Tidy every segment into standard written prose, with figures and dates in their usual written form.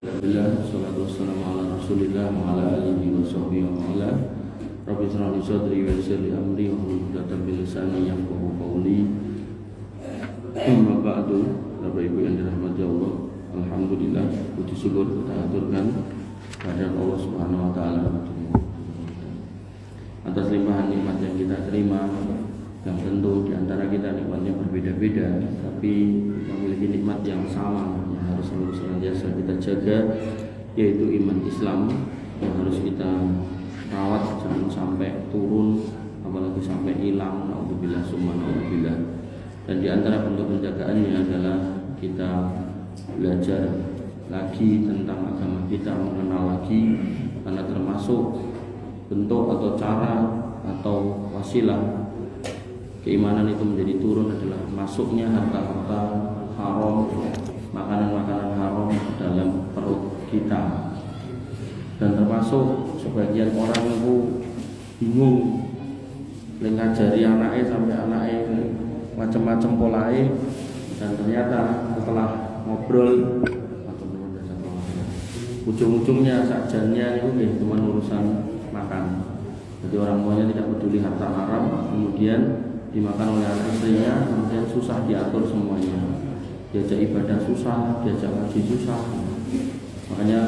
Alhamdulillah, salatu wassalamu ala rasulillah wa ala alihi wa sahbihi wa ala Rabbi shrah li sadri wa yassir li amri wa hlul 'uqdatam min lisani yafqahu qawli. Amma ba'du, Bapak Ibu yang dirahmati Allah, alhamdulillah puji syukur kita aturkan kepada Allah Subhanahu wa taala atas limpahan nikmat yang kita terima, yang tentu di antara kita nikmatnya berbeda-beda, tapi memiliki nikmat yang sama yang harus selalu senantiasa kita jaga, yaitu iman Islam yang harus kita rawat jangan sampai turun, apalagi sampai hilang. Nauzubillah summa nauzubillah. Dan di antara bentuk penjagaannya adalah kita belajar lagi tentang agama kita, mengenal lagi, karena termasuk bentuk atau cara atau wasilah keimanan itu menjadi turun adalah masuknya harta-harta haram, makanan-makanan haram dalam perut kita. Dan termasuk sebagian orang itu bingung ngajari anaknya sampai anaknya macam-macam polanya, dan ternyata setelah ngobrol ujung-ujungnya sajannya itu cuma urusan makan. Jadi orang tuanya tidak peduli harta haram, kemudian dimakan oleh anak istrinya, kemudian susah diatur semuanya, diajak ibadah susah, diajak ngaji susah. Makanya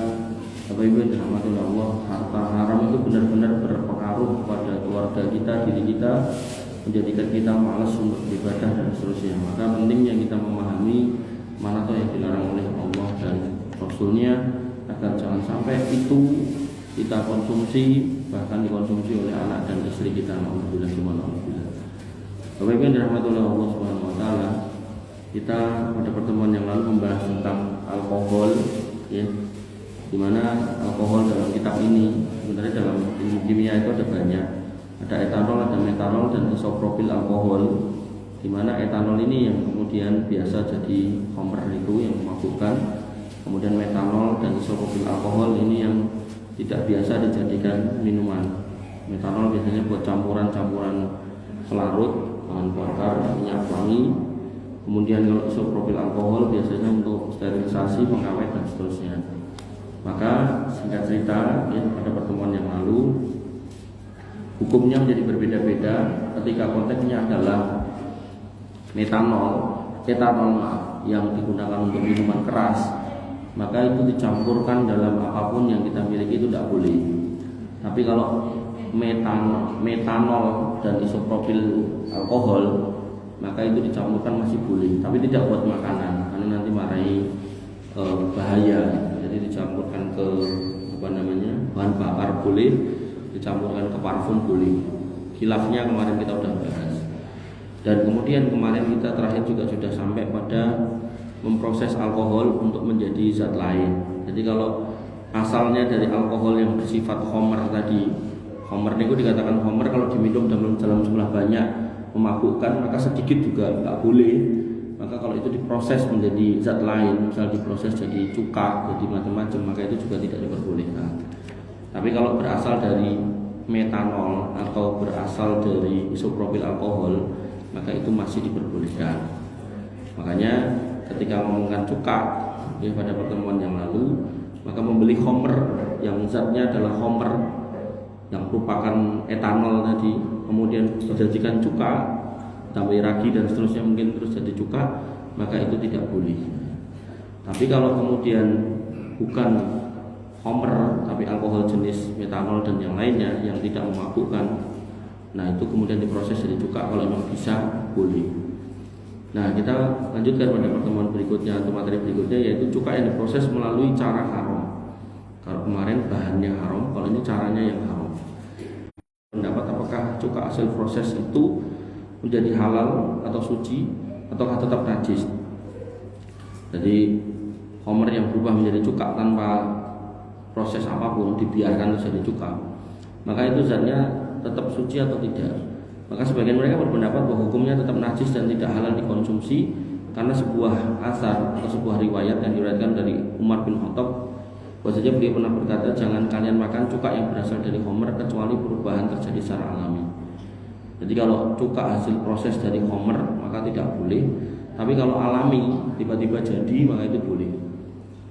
Bapak Ibu yang dirahmati Allah, harta haram itu benar-benar berpengaruh kepada keluarga kita, diri kita, menjadikan kita malas untuk beribadah dan seterusnya. Maka pentingnya kita memahami mana yang dilarang oleh Allah dan Rasulnya, agar jangan sampai itu kita konsumsi, bahkan dikonsumsi oleh anak dan istri kita. Alhamdulillah, alhamdulillah. Bapak Ibu yang dirahmati oleh Allah Subhanahu wa taala, kita pada pertemuan yang lalu membahas tentang alkohol, ya. Di mana alkohol dalam kitab ini sebenarnya dalam ilmu kimia itu ada banyak. Ada etanol, ada metanol, dan isopropil alkohol. Di mana etanol ini yang kemudian biasa jadi homer itu yang memabukkan. Kemudian metanol dan isopropil alkohol ini yang tidak biasa dijadikan minuman. Metanol biasanya buat campuran-campuran pelarut, bahan bakar, minyak wangi. Kemudian kalau isopropil alkohol biasanya untuk sterilisasi, pengawet dan seterusnya. Maka singkat cerita, ya, pada pertemuan yang lalu hukumnya menjadi berbeda-beda ketika konteksnya adalah etanol yang digunakan untuk minuman keras, maka itu dicampurkan dalam apapun yang kita miliki itu tidak boleh. Tapi kalau metanol dan isopropil alkohol, maka itu dicampurkan masih boleh, tapi tidak buat makanan karena nanti marahi bahaya. Jadi dicampurkan ke bahan bakar boleh, dicampurkan ke parfum boleh. Khilafnya kemarin kita sudah bahas. Dan kemudian kemarin kita terakhir juga sudah sampai pada memproses alkohol untuk menjadi zat lain. Jadi kalau asalnya dari alkohol yang bersifat homer tadi, homer itu dikatakan homer kalau diminum dalam jumlah banyak memabukkan, maka sedikit juga nggak boleh. Maka kalau itu diproses menjadi zat lain, misal diproses jadi cuka, jadi macam-macam, maka itu juga tidak diperbolehkan. Tapi kalau berasal dari metanol atau berasal dari isopropil alkohol, maka itu masih diperbolehkan. Makanya ketika ngomongkan cuka, ya, pada pertemuan yang lalu, maka membeli homer yang zatnya adalah homer yang merupakan etanol tadi, kemudian dijadikan cuka, tambah ragi dan seterusnya, mungkin terus jadi cuka, maka itu tidak boleh. Tapi kalau kemudian bukan homer tapi alkohol jenis metanol dan yang lainnya yang tidak memabukkan, nah itu kemudian diproses jadi cuka, kalau memang bisa boleh. Nah, kita lanjutkan pada pertemuan berikutnya atau materi berikutnya, yaitu cuka yang diproses melalui cara haram. Kalau kemarin bahannya haram, kalau ini caranya yang haram. Pendapat apakah cuka hasil proses itu menjadi halal atau suci, ataukah tetap najis? Jadi homer yang berubah menjadi cuka tanpa proses apapun, dibiarkan terus jadi cuka, maka itu zatnya tetap suci atau tidak? Maka sebagian mereka berpendapat bahwa hukumnya tetap najis dan tidak halal dikonsumsi, karena sebuah asar atau sebuah riwayat yang diriwayatkan dari Umar bin Khattab, bahwasanya beliau pernah berkata, jangan kalian makan cuka yang berasal dari homer kecuali perubahan terjadi secara alami. Jadi kalau cuka hasil proses dari homer maka tidak boleh, tapi kalau alami tiba-tiba jadi maka itu boleh.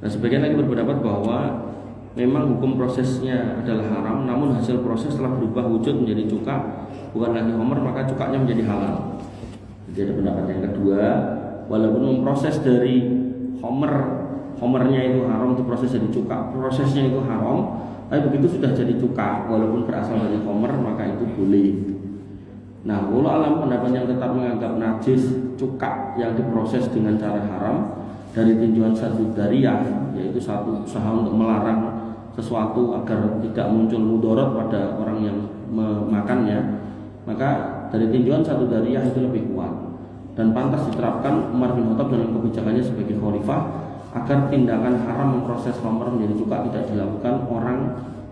Nah, sebagian lagi berpendapat bahwa memang hukum prosesnya adalah haram, namun hasil proses telah berubah wujud menjadi cuka, bukan lagi homer, maka cukanya menjadi halal. Jadi ada pendapat yang kedua, walaupun memproses dari homernya itu haram, itu proses jadi cuka, prosesnya itu haram, tapi begitu sudah jadi cuka, walaupun berasal dari homer, maka itu boleh. Nah, walau alam pendapat yang tetap menganggap najis cuka yang diproses dengan cara haram dari tinjauan satu dariyah, yaitu satu usaha untuk melarang sesuatu agar tidak muncul mudarat pada orang yang memakannya, maka dari tinjauan satu dariyah itu lebih kuat dan pantas diterapkan Umar bin Khattab dalam kebijakannya sebagai khalifah agar tindakan haram memproses khamr menjadi cuka tidak dilakukan orang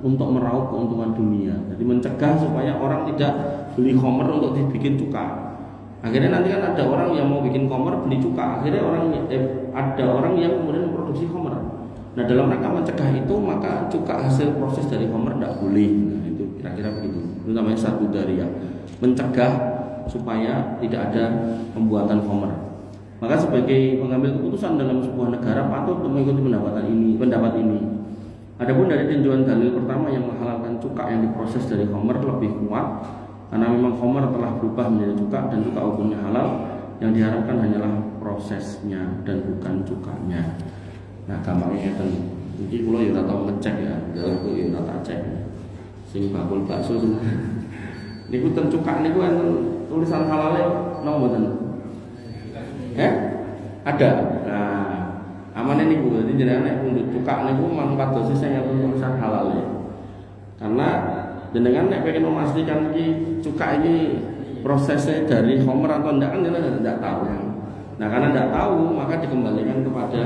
untuk meraup keuntungan dunia. Jadi mencegah supaya orang tidak beli khamr untuk dibikin cuka. Akhirnya nanti kan ada orang yang mau bikin khamr beli cuka. Akhirnya ada orang yang kemudian memproduksi khamr. Nah, dalam rangka mencegah itu maka cuka hasil proses dari khamr tidak boleh. Nah, itu kira-kira begitu. Itu namanya satu dariyah. Mencegah supaya tidak ada pembuatan khamr. Maka sebagai pengambil keputusan dalam sebuah negara patut untuk mengikuti pendapat ini. Adapun dari tinjauan dalil pertama yang menghalalkan cuka yang diproses dari khamr lebih kuat, karena memang khamr telah berubah menjadi cuka dan cuka hukumnya halal, yang diharapkan hanyalah prosesnya dan bukan cukanya. Nah, gampangnya itu. Jadi kalau ya tahu ngecek ya, dalam itu ya tak cek. Sing bakul bakso niku ten cuka niku tulisan halalnya napa mboten? Ada. Nah, amane niku dadi jenengan nek pundhut cuka niku mangkat dosis sing tulisan halal ya. Karena jenengan nek pengen memastikan iki cuka ini prosesnya dari khamr atau enggak kan jenengan tidak tahu. Nah, karena tidak tahu maka dikembalikan kepada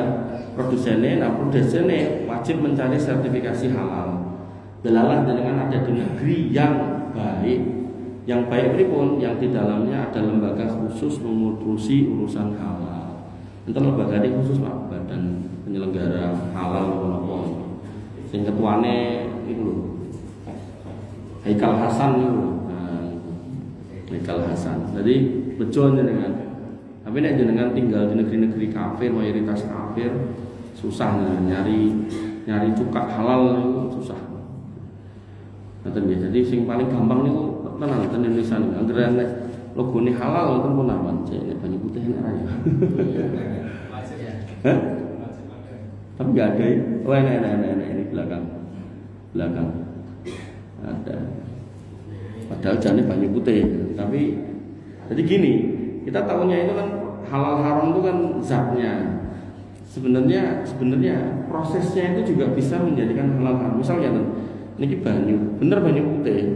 produsennya. Nah, produsennya wajib mencari sertifikasi halal. Delalah jenengan ada di negeri yang baik. Yang baik pripun, yang di dalamnya ada lembaga khusus mengurusi urusan halal. Itu lembaga ini khusus Pak, badan penyelenggara halal apa. Sing ketuane itu lho. Haikal Hasan itu. Nah, Haikal Hasan. Jadi bejo jenengan. Tapi nek jenengan tinggal di negeri-negeri kafir, mayoritas kafir, susah nyari cuka halal itu susah. Jadi sing paling gampang niku tenan ten Indonesia niku. Anggere nek logone halal ten pun aman, nek banyu putih nek raya. Hah? Tapi enggak ada ya. Oh, enak ini belakang. Ada. Padahal jane banyu putih. Tapi jadi gini, kita tahunya itu kan halal haram itu kan zatnya. Sebenarnya prosesnya itu juga bisa menjadikan halal haram. Misalnya niki banyu, bener banyu putih.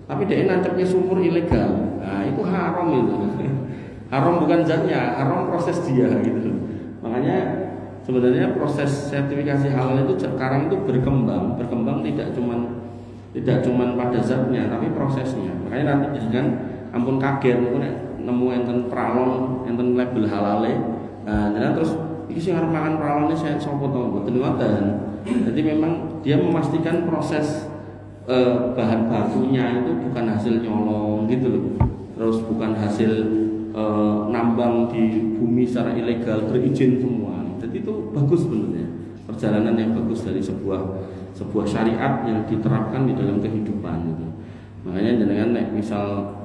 Tapi dia nancapnya sumur ilegal. Nah, itu haram itu. Haram bukan zatnya, haram proses dia gitu. Makanya sebenarnya proses sertifikasi halal itu sekarang itu berkembang tidak cuman pada zatnya, tapi prosesnya. Makanya nanti jangan ampun kaget nemu enten pralon, enten label halale. Nah, dan terus iki sing arep makan pralone saya sapa to mboten ngoten. Jadi memang dia memastikan proses bahan bakunya itu bukan hasil nyolong gitu loh. Terus bukan hasil nambang di bumi secara ilegal, berizin semua. Jadi itu bagus sebenarnya. Perjalanan yang bagus dari sebuah syariat yang diterapkan di dalam kehidupan gitu. Makanya jenengan nek misal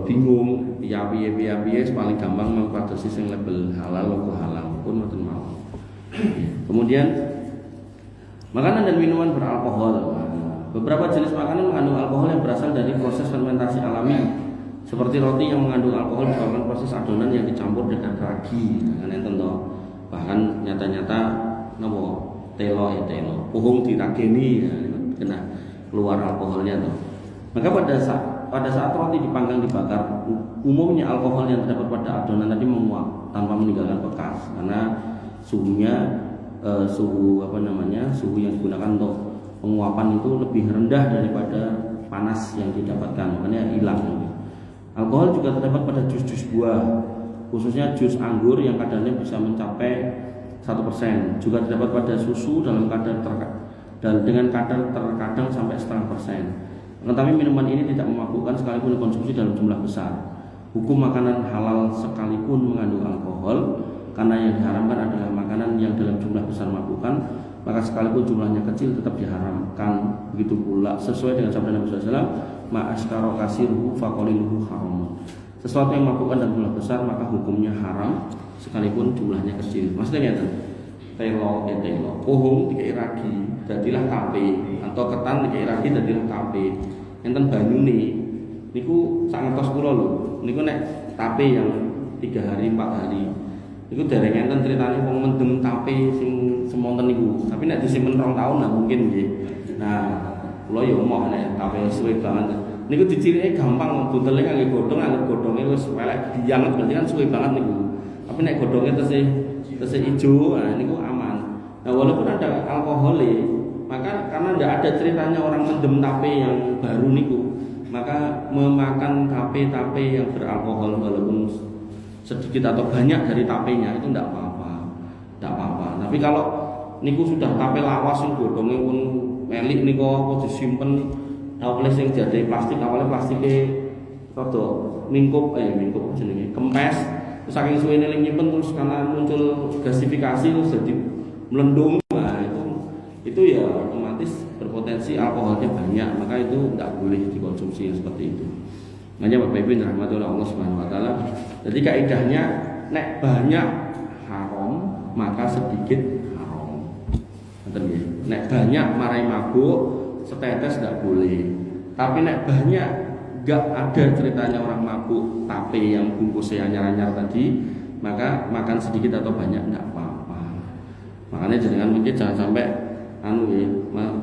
bingung piye paling gampang memproduksi sing label halal logo halal pun mboten mau. Kemudian makanan dan minuman beralkohol. Beberapa jenis makanan mengandung alkohol yang berasal dari proses fermentasi alami, seperti roti yang mengandung alkohol disebabkan proses adonan yang dicampur dengan ragi. Kan enten to. Bahkan nyata-nyata napa telo puhung dirageni kena keluar alkoholnya to. Maka pada saat roti dipanggang dibakar, umumnya alkohol yang terdapat pada adonan tadi menguap tanpa meninggalkan bekas karena suhunya suhu yang digunakan untuk penguapan itu lebih rendah daripada panas yang didapatkan, makanya hilang. Alkohol juga terdapat pada jus-jus buah, khususnya jus anggur yang kadarnya bisa mencapai 1%. Juga terdapat pada susu dalam kadar dengan kadar terkadang sampai 0,5%. Tetapi minuman ini tidak memabukkan sekalipun dikonsumsi dalam jumlah besar. Hukum makanan halal sekalipun mengandung alkohol karena yang diharamkan adalah makanan yang dalam jumlah besar mabukkan, maka sekalipun jumlahnya kecil tetap diharamkan. Begitu pula sesuai dengan sabda Nabi SAW, ma'askaro kasiruhu faqaliluhu haram. Sesuatu yang mabukkan dalam jumlah besar maka hukumnya haram sekalipun jumlahnya kecil. Maksudnya ngeten. Telo, pohong dikai ragi, jadilah tape, atau ketan dikai ragi jadilah tape. Enten banyune niku sak ngertos kula lho. Niku nek tape yang 3 hari 4 hari. Niku dereng enten critane wong mendem tape sing semonten niku. Tapi nek disimpen 2 tahun lah mungkin nggih. Nah, kula yo emoh nek tape suwe banget. Niku dicirike gampang, buntele nganggo godhong, anggo godhonge wis elek dianget berarti kan suwe banget niku. Tapi nek godhonge tesih ijo, nah niku aman. Nah, walaupun ada alkohol, maka karena tidak ada ceritanya orang mendem tape yang baru niku, maka memakan tape-tape yang beralkohol walaupun sedikit atau banyak dari tapenya itu tidak apa-apa, tidak apa-apa. Tapi kalau niku sudah tape lawas sing godhonge pun melik niku apa disimpen oleh sing jadi plastik, awalnya plastiknya rada mingkup jenenge kempes, terus saking suwene nyimpen terus karena muncul gasifikasi terus jadi melendung. Nah, itu ya otomatis berpotensi alkoholnya banyak, maka itu tidak boleh dikonsumsi seperti itu. Makanya Bapak Ibu dirahmati oleh Allah Subhanahu wa taala. Jadi kaidahnya nek banyak haram, maka sedikit haram. Ngoten nggih. Nek banyak marai mabuk, setetes tidak boleh. Tapi nek banyak enggak ada ceritanya orang mabuk, tape yang bungkusnya anyar-anyar tadi, maka makan sedikit atau banyak tidak apa-apa. Makanya jenengan mungkin jangan sampai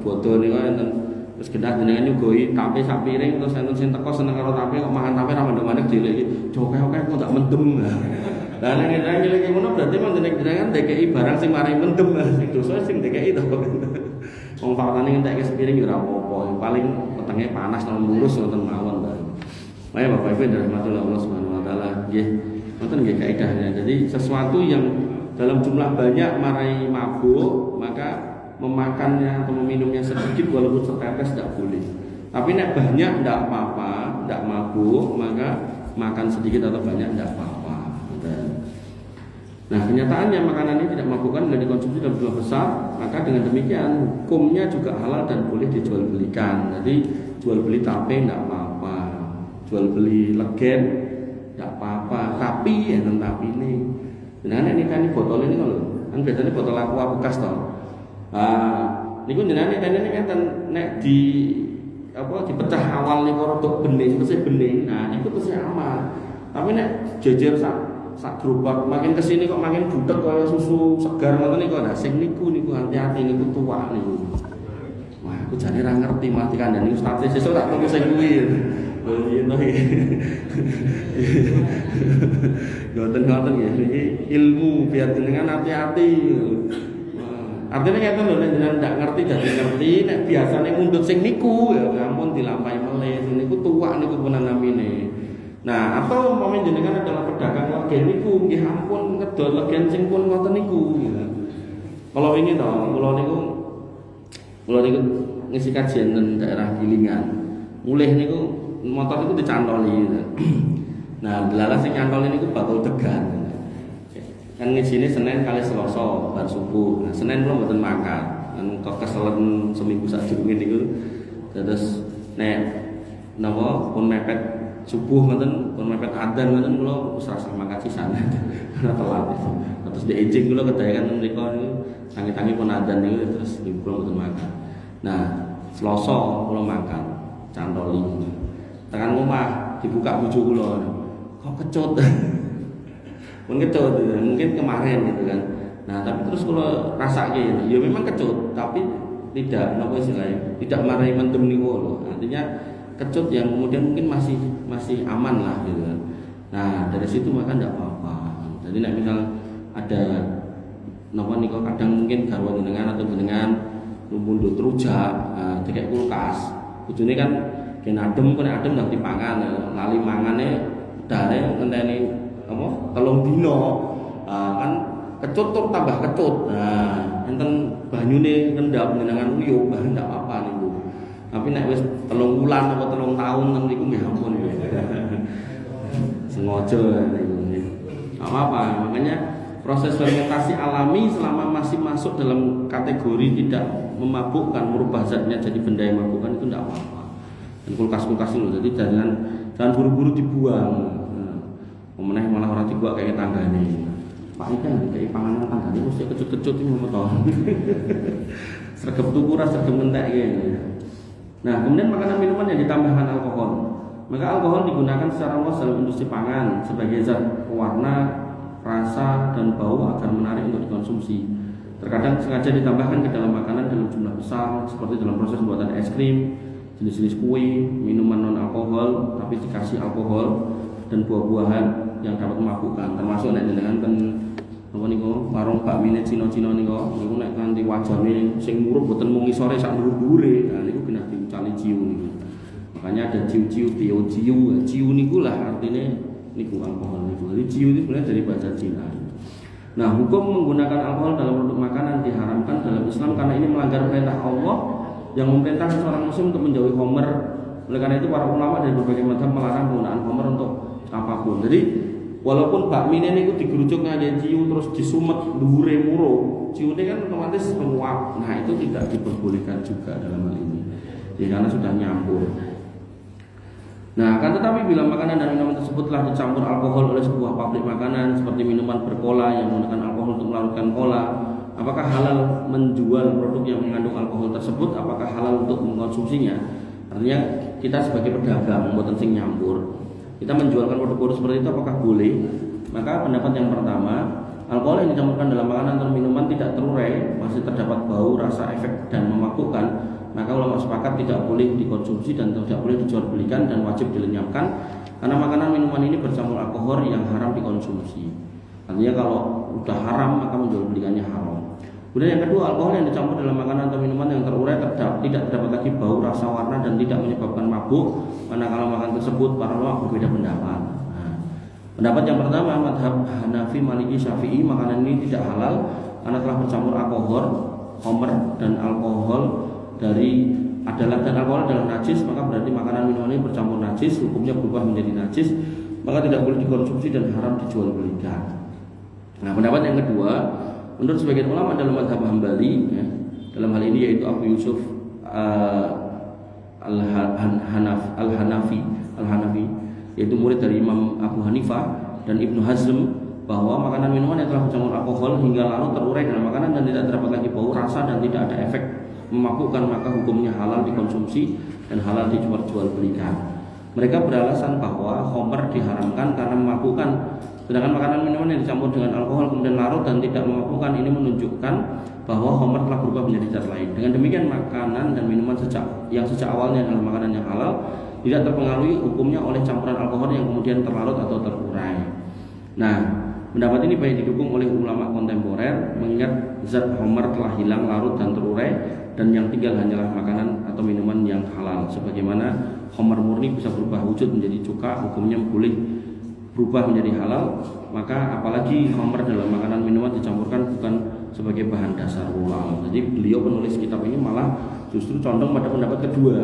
bodoh niku enten terus genah jenengan nyugoi tape sak piring terus enten sing teko seneng karo tape kok mangan tape ra mandeg-mandeg dilek iki oke kok tak mendem. Lah nek ngene ngono berarti jenengan ndekeki barang sing mari mendem sing dosa sing ndekeki to. Wong faktane ngentekke sepiring ora apa-apa, paling wetenge panas lan lurus ngoten mawon ta. Maya Bapak Ibu dirahmati Allah Subhanahu wa taala, nggih. Ngoten nggih kaidahnya. Jadi sesuatu yang dalam jumlah banyak marai mabuk, maka memakannya atau meminumnya sedikit walaupun setetes tidak boleh. Tapi nek banyak tidak apa-apa, tidak mabuk, maka makan sedikit atau banyak tidak apa-apa. Nah, kenyataannya makanan ini tidak mabukkan dan dikonsumsi dalam jumlah besar, maka dengan demikian hukumnya juga halal dan boleh dijual belikan. Jadi jual beli tape tidak apa-apa, jual beli legen tidak apa-apa. Tapi tapi ini, nah ini kan botol ini kan biasanya botol aqua bekas toh. Niku jenenge ini kan nek di dipecah awal niku rodok bening, terus bening. Nah, niku terus aman. Tapi nek jejer sak gerobak makin kesini kok makin butek kaya susu segar ngoten niku. Nah, sing niku hati-hati niku tuwak niku. Wah, aku jane ra ngerti mati kandhane Ustaz sesuk tak tunggu sing kuwi. Ngoten ya, iki ilmu biar jenengan hati-hati. Artinya ngeten lho nek jenengan ndak ngerti dadi ngerti, nek biasane ngundut sing niku ya ampun dilampahi meleh, sing niku tuwak niku punan namine. Nah, atau umpama jenengan adalah pedagang legen niku, nggih ampun ngedol legen sing pun ngoten niku gitu. Kalau ini toh, kula niku ngisi kajian di daerah Gilingan. Mulih niku motor niku dicantoli gitu. Nah, delalah sing nyantol niku bakul Tegan. Kan ngisine Senin kali Selasa bar subuh. Nah, Senin kula mboten makan. Kan keselen seminggu sadurunge niku. Terus nek napa pun mepet subuh ngoten, pun mepet adzan ngoten kula wis rasah makan sisan. Telat. Terus diijing kula kedayangan mriku niku tangi-tangi pun adzan niku terus kula mboten makan. Nah, Selasa kula makan cantoli. Tekan omah dibuka bojo kula. Kok kecut. Pun kecut, mungkin kemarin gitu kan. Nah, tapi terus kalau rasake ya memang kecut, tapi tidak napa istilahnya, tidak marahi mendem niku lho. Artinya kecut yang kemudian mungkin masih aman lah gitu kan. Nah, dari situ maka tidak apa-apa. Jadi nek misal ada napa niku kadang mungkin garwa jenengan atau jenengan mundut rujak, dikek kulkas. Bojone kan gen adem ndak dipangan, lali mangane dare ngenteni apa telung dino kan kecut tur tambah kecut. Nah, enten banyune kendap jenengan uyuh bah ndak apa-apa niku. Tapi nek wis 3 wulan apa 3 tahun niku nggih ampun ya. Sengaja niku. Apa-apa, makanya proses fermentasi alami selama masih masuk dalam kategori tidak memabukkan, merubah zatnya jadi benda yang memabukkan, itu tidak apa-apa. Dan kulkas-kulkas itu jadi jangan buru-buru dibuang. Memeneh malah orang dibuang kayak tanggane. Pak ini kan kayak panganan tanggane mesti kecut-kecut ini motor. Sergap tuku rasa sergap mentek gitu. Nah, kemudian makanan minuman yang ditambahkan alkohol. Maka alkohol digunakan secara luas dalam industri pangan sebagai zat pewarna, rasa, dan bau agar menarik untuk dikonsumsi. Terkadang sengaja ditambahkan ke dalam makanan dalam jumlah besar, seperti dalam proses pembuatan es krim, jenis-jenis kue, minuman non alkohol tapi dikasih alkohol, dan buah-buahan yang dapat memabukkan. Termasuk nek jenengan ten apa niku warung bakmine Cina-Cina niku nek nganti wajane sing murup boten mung isore sak dhuwur-dhuwure. Nah niku kena diucali ciu niku. Makanya ada ciu-ciu, bio-ciu. Ciu niku lah artinya niku alkohol niku. Jadi ciu itu sebenarnya dari bahasa Cina. Nah, hukum menggunakan alkohol dalam produk makanan diharamkan dalam Islam karena ini melanggar perintah Allah yang memerintahkan seorang muslim untuk menjauhi khamr. Oleh karena itu para ulama dari berbagai mazhab melarang penggunaan khamr untuk apapun. Jadi walaupun bakmine niku digerucuk ngangge ciu terus disumet dhuwure muro, ciune kan otomatis menguap. Nah, itu tidak diperbolehkan juga dalam hal ini. Ya, karena sudah nyampur. Nah, akan tetapi bila makanan dan minuman tersebut telah dicampur alkohol oleh sebuah pabrik makanan seperti minuman berkola yang menggunakan alkohol untuk melarutkan kola, apakah halal menjual produk yang mengandung alkohol tersebut? Apakah halal untuk mengkonsumsinya? Artinya kita sebagai pedagang membuat sing nyampur, kita menjualkan produk-produk seperti itu apakah boleh? Maka pendapat yang pertama, alkohol yang dicampurkan dalam makanan atau minuman tidak terurai, masih terdapat bau, rasa, efek, dan memabukkan. Maka ulama sepakat tidak boleh dikonsumsi dan tidak boleh dijual belikan dan wajib dilenyapkan karena makanan minuman ini bercampur alkohol yang haram dikonsumsi. Artinya kalau sudah haram maka menjual belikannya haram. Kemudian yang kedua, alkohol yang dicampur dalam makanan atau minuman yang terurai tidak terdapat lagi bau, rasa, warna dan tidak menyebabkan mabuk. Manakala makanan tersebut para ulama berbeda pendapat. Nah, pendapat yang pertama, mazhab Hanafi, Maliki, Syafi'i, makanan ini tidak halal karena telah bercampur alkohol, khamr dan alkohol alkohol adalah najis, maka berarti makanan minuman ini bercampur najis, hukumnya berubah menjadi najis, maka tidak boleh dikonsumsi dan haram dijual belikan. Nah, pendapat yang kedua, menurut sebagian ulama dalam mazhab Hambali, ya, dalam hal ini yaitu Abu Yusuf Al-Hanafi, yaitu murid dari Imam Abu Hanifah dan Ibnu Hazm, bahwa makanan minuman yang telah bercampur alkohol hingga larut terurai dalam makanan dan tidak terdapat lagi bau, rasa dan tidak ada efek memabukkan, maka hukumnya halal dikonsumsi dan halal dijual belikan. Mereka beralasan bahwa khamr diharamkan karena memabukkan, sedangkan makanan minuman yang dicampur dengan alkohol kemudian larut dan tidak memabukkan ini menunjukkan bahwa khamr telah berubah menjadi zat lain. Dengan demikian makanan dan minuman yang sejak awalnya adalah makanan yang halal tidak terpengaruhi hukumnya oleh campuran alkohol yang kemudian terlarut atau terurai. Nah, pendapat ini banyak didukung oleh ulama kontemporer mengingat zat khamr telah hilang, larut dan terurai dan yang tinggal hanyalah makanan atau minuman yang halal. Sebagaimana khamr murni bisa berubah wujud menjadi cuka, hukumnya boleh berubah menjadi halal, maka apalagi khamr dalam makanan minuman dicampurkan bukan sebagai bahan dasar ulama. Jadi beliau penulis kitab ini malah justru condong pada pendapat kedua.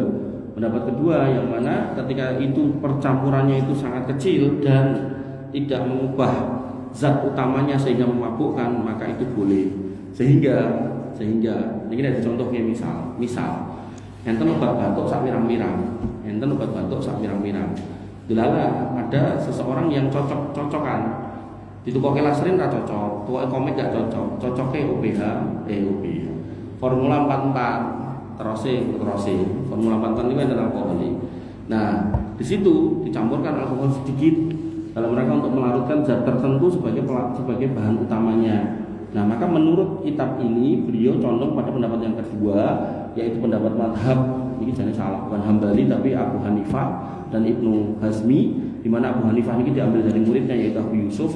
Pendapat kedua yang mana ketika itu percampurannya itu sangat kecil dan tidak mengubah zat utamanya sehingga memabukkan, maka itu boleh. Sehingga ini ada contohnya, misal enten obat batuk sak mirang-mirang. Delala ada seseorang yang cocok-cocokan. Ditukoke lasrin ra cocok, tukoke komik gak cocok. Cocoke OPH. Formula 44 terose. Formula 44 ini adalah alkohol. Nah, di situ dicampurkan alkohol sedikit dalam rangka untuk melarutkan zat tertentu sebagai bahan utamanya. Nah, maka menurut kitab ini beliau condong pada pendapat yang kedua, yaitu pendapat mazhab ini jangan salah, bukan Hambali tapi Abu Hanifah dan Ibnu Hazmi, di mana Abu Hanifah ini diambil dari muridnya yaitu Abu Yusuf.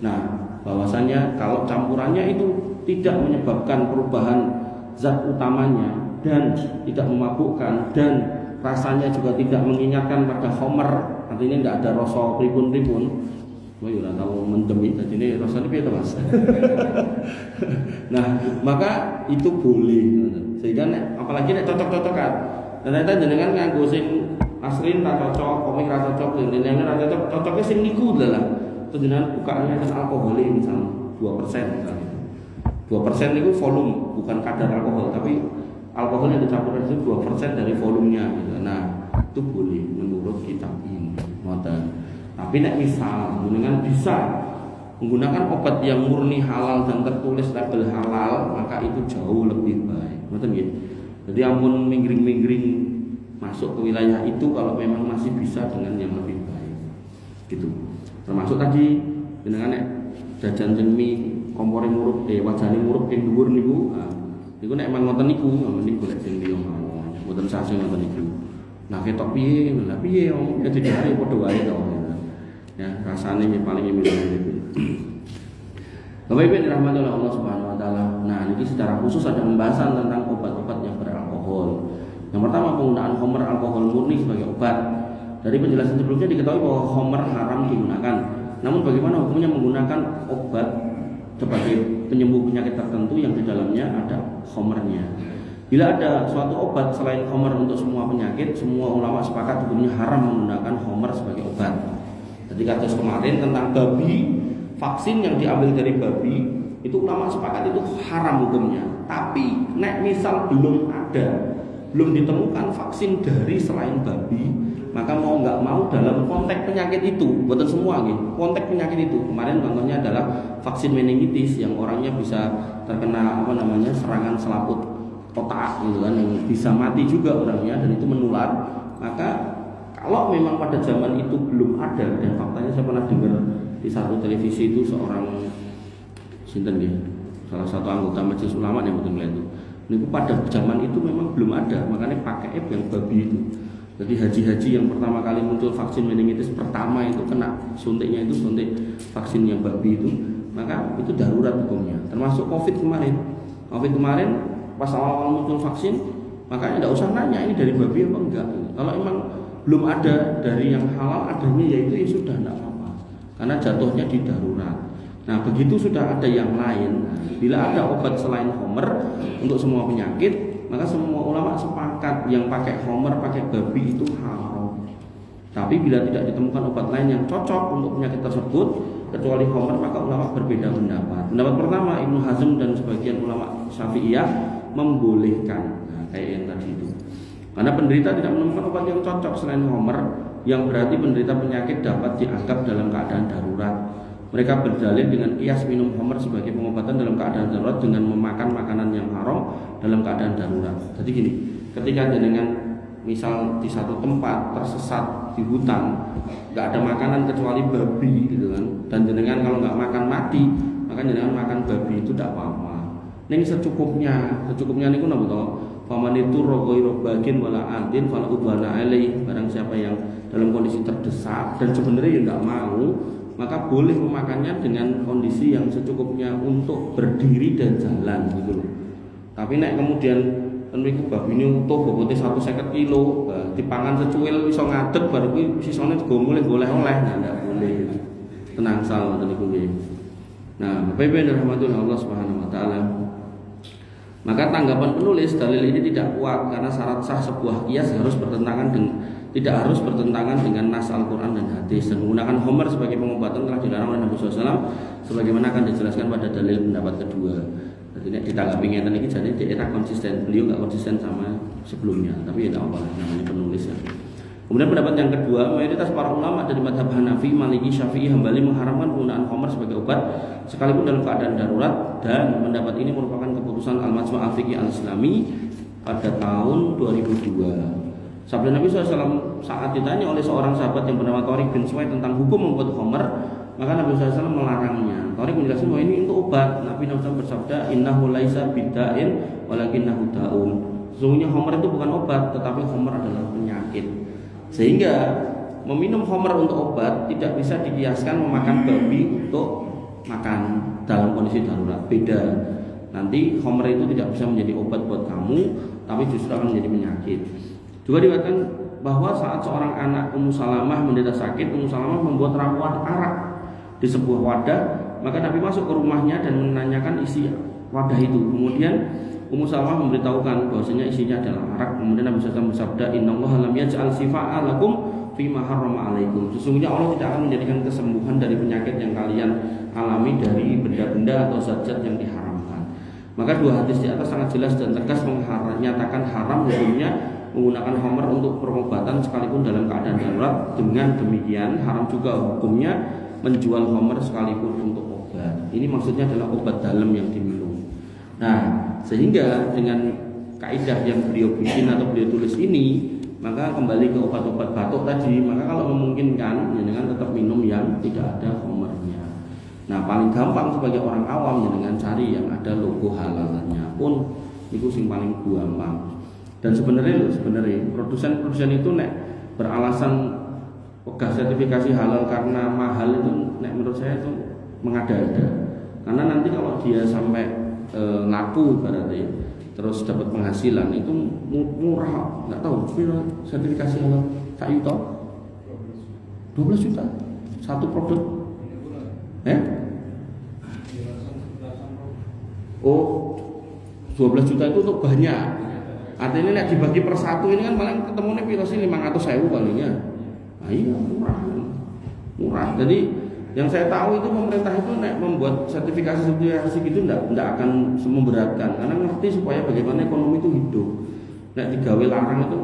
Nah, bahwasanya kalau campurannya itu tidak menyebabkan perubahan zat utamanya dan tidak memabukkan dan rasanya juga tidak mengingatkan pada khamr, artinya tidak ada rasa pripun-pripun. Wah, ora tahu mendem tadi ini rasanya piye to, Mas? Nah, maka itu boleh. Sehingga apalagi nek cocok-cocokan. Ternyata jenengan nganggo sing asrin ra cocok, komik ra cocok, jenengan ra cocok, cocoknya sing niku lah. Terus jenengan bukanya kan alkohol misalnya. 2%. 2% itu volume, bukan kadar alkohol, tapi alkohol yang dicampur itu 2% dari volumenya gitu. Nah, itu boleh menurut kitab ini. Tapi nek misal dengan bisa menggunakan obat yang murni halal dan tertulis label halal, maka itu jauh lebih baik. Ngoten nggih. Jadi ampun minggring-minggring masuk ke wilayah itu kalau memang masih bisa dengan yang lebih baik. Gitu. Termasuk tadi dengan nek jajan mie kompore murup wajane murup ing dhuwur niku. Niku nek emang ngoten niku, mending golek sing liya mawon. Mboten sase ngoten niku. Nah ketok piye? Lah piye ya dicari padha wae to. Ya, rasane paling mirip-mirip. Bapak Ibu dirahmati oleh Allah Subhanahu wa taala. Nah, ini secara khusus ada pembahasan tentang obat-obat yang beralkohol. Yang pertama, penggunaan khamr alkohol murni sebagai obat. Dari penjelasan sebelumnya diketahui bahwa khamr haram digunakan. Namun bagaimana hukumnya menggunakan obat sebagai penyembuh penyakit tertentu yang di dalamnya ada khamrnya? Bila ada suatu obat selain khamr untuk semua penyakit, semua ulama sepakat hukumnya haram menggunakan khamr sebagai obat. Jadi kasus kemarin tentang babi, vaksin yang diambil dari babi itu ulama sepakat itu haram hukumnya. Tapi nek misal belum ditemukan vaksin dari selain babi, maka mau nggak mau dalam konteks penyakit itu, bukan semua gitu, konteks penyakit itu. Kemarin contohnya adalah vaksin meningitis yang orangnya bisa terkena serangan selaput otak gitu kan, yang bisa mati juga orangnya dan itu menular. Maka kalau memang pada zaman itu belum ada, dan faktanya saya pernah dengar di satu televisi itu seorang salah satu anggota majelis ulama yang betul itu. Ini pada zaman itu memang belum ada, makanya pakai app yang babi itu. Jadi haji-haji yang pertama kali muncul vaksin meningitis pertama itu kena suntiknya itu suntik vaksin yang babi itu, maka itu darurat hukumnya. Termasuk COVID kemarin pas awal-awal muncul vaksin, makanya tidak usah nanya ini dari babi apa enggak. Kalau emang belum ada dari yang halal adanya yaitu ya sudah tidak apa-apa karena jatuhnya di darurat. Nah begitu sudah ada yang lain, bila ada obat selain khamr untuk semua penyakit, maka semua ulama sepakat yang pakai khamr, pakai babi itu haram. Tapi bila tidak ditemukan obat lain yang cocok untuk penyakit tersebut kecuali khamr, maka ulama berbeda pendapat. Pendapat pertama Ibnu Hazm dan sebagian ulama Syafi'iyah membolehkan, kayak yang tadi itu. Karena penderita tidak menemukan obat yang cocok selain khamr, yang berarti penderita penyakit dapat dianggap dalam keadaan darurat. Mereka berdalil dengan kias minum khamr sebagai pengobatan dalam keadaan darurat dengan memakan makanan yang haram dalam keadaan darurat. Jadi gini, ketika jenengan misal di satu tempat tersesat di hutan, nggak ada makanan kecuali babi gitu kan, dan jenengan kalau nggak makan mati, maka jenengan makan babi itu tidak apa-apa. Ini secukupnya niku napa to? Faman itu rogoiro bagin wala antin fala udwana alai. Barang siapa yang dalam kondisi terdesak dan sebenarnya ya nggak mau, maka boleh memakannya dengan kondisi yang secukupnya untuk berdiri dan jalan gitu loh. Tapi nek kemudian niku babine utuh bobotnya 150 kilo, dipangan secuil iso ngadeg baru kuwi sisane digo mulih goleh-oleh, nah ndak boleh. Tenang sal ngoten niku nggih. Nah, Bapak Ibu yang dirahmati Allah Subhanahu wa taala. Maka tanggapan penulis dalil ini tidak kuat karena syarat sah sebuah kias tidak harus bertentangan dengan nas Al-Quran dan hadis. Dan menggunakan khamr sebagai pengobatan telah dilarang oleh Nabi SAW, sebagaimana akan dijelaskan pada dalil pendapat kedua. Jadi ditanggapi ngeten iki jadi dia konsisten, beliau nggak konsisten sama sebelumnya, tapi ya tidak apa namanya penulis ya. Kemudian pendapat yang kedua, mayoritas para ulama dari mazhab Hanafi, Maliki, Syafi'i, Hambali mengharamkan penggunaan khamr sebagai obat sekalipun dalam keadaan darurat, dan pendapat ini merupakan keputusan Al-Majma' Al-Fiqhi Al-Islami pada tahun 2002. Sabda Nabi SAW saat ditanya oleh seorang sahabat yang bernama Thariq bin Suwaid tentang hukum membuat khamr, maka Nabi SAW melarangnya. Thariq menjelaskan bahwa ini untuk obat. Nabi SAW bersabda, innahu laisa bidda'in walakinnahu da'un. Sesungguhnya khamr itu bukan obat, tetapi khamr adalah penyakit. Sehingga meminum khamr untuk obat tidak bisa dikiaskan memakan babi untuk makan dalam kondisi darurat. Beda. Nanti khamr itu tidak bisa menjadi obat buat kamu, tapi justru akan menjadi penyakit. Juga dikatakan bahwa saat seorang anak Ummu Salamah menderita sakit, Ummu Salamah membuat ramuan arak di sebuah wadah, maka Nabi masuk ke rumahnya dan menanyakan isi wadah itu. Kemudian Ummu Salamah memberitahukan bahwasanya isinya adalah arak. Kemudian Nabi SAW bersabda, innallaha lam yaj'al sifaa lakum fima harrama alaikum. Sesungguhnya Allah tidak akan menjadikan kesembuhan dari penyakit yang kalian alami dari benda-benda atau zat-zat yang diharamkan. Maka dua hadis di atas sangat jelas dan tegas menyatakan haram hukumnya menggunakan khamr untuk pengobatan sekalipun dalam keadaan darurat. Dengan demikian haram juga hukumnya menjual khamr sekalipun untuk obat. Ini maksudnya adalah obat dalam yang diminum. Nah, sehingga dengan kaidah yang beliau bikin atau beliau tulis ini, maka kembali ke obat-obat batuk tadi, maka kalau memungkinkan dengan tetap minum yang tidak ada khamrnya. Nah, paling gampang sebagai orang awam dengan cari yang ada logo halalnya pun itu sing paling gampang. Dan sebenarnya produsen itu nek beralasan wegah sertifikasi halal karena mahal itu nek menurut saya itu mengada-ada. Karena nanti kalau dia sampai laku berarti terus dapat penghasilan itu murah, nggak tahu sertifikasi halal sak juta 12 juta satu produk. Oh, 12 juta itu untuk banyak. Artinya nek dibagi per satu ini kan paling ketemunya piro sih 500.000 palingnya. Nah, iya murah. Jadi yang saya tahu itu pemerintah itu nek membuat sertifikasi gitu enggak akan memberatkan karena ngerti supaya bagaimana ekonomi itu hidup. Nek digawe larang itu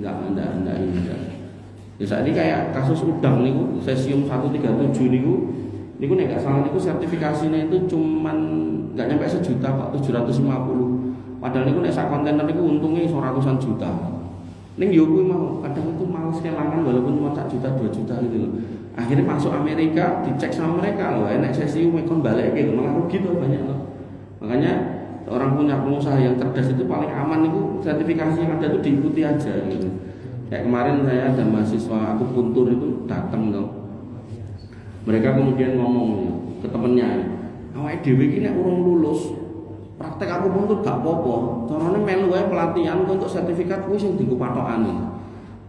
enggak ini. Ya saat ini kayak kasus udang niku cesium 137 niku nek gak salah niku sertifikasinya itu cuman enggak nyampe sejuta kok 750. Padahal niku nek sak kontainer niku untungnya ratusan juta. Ning yo kuwi mau kadang itu males kelangan walaupun cuma 1 juta 2 juta gitu loh. Akhirnya masuk Amerika dicek sama mereka loh, enak cesium ekon balik gitu, malah rugi tuh banyak loh. Makanya orang punya pengusaha yang cerdas itu paling aman itu sertifikasi yang ada itu diikuti aja gitu. Kayak kemarin saya ada mahasiswa akupuntur itu datang loh. Mereka kemudian ngomong ke temennya, awake dhewe iki nek urung lulus praktek akupuntur gak apa-apa. Carane melu wae pelatihan untuk sertifikat kuwi sing dienggo patokane.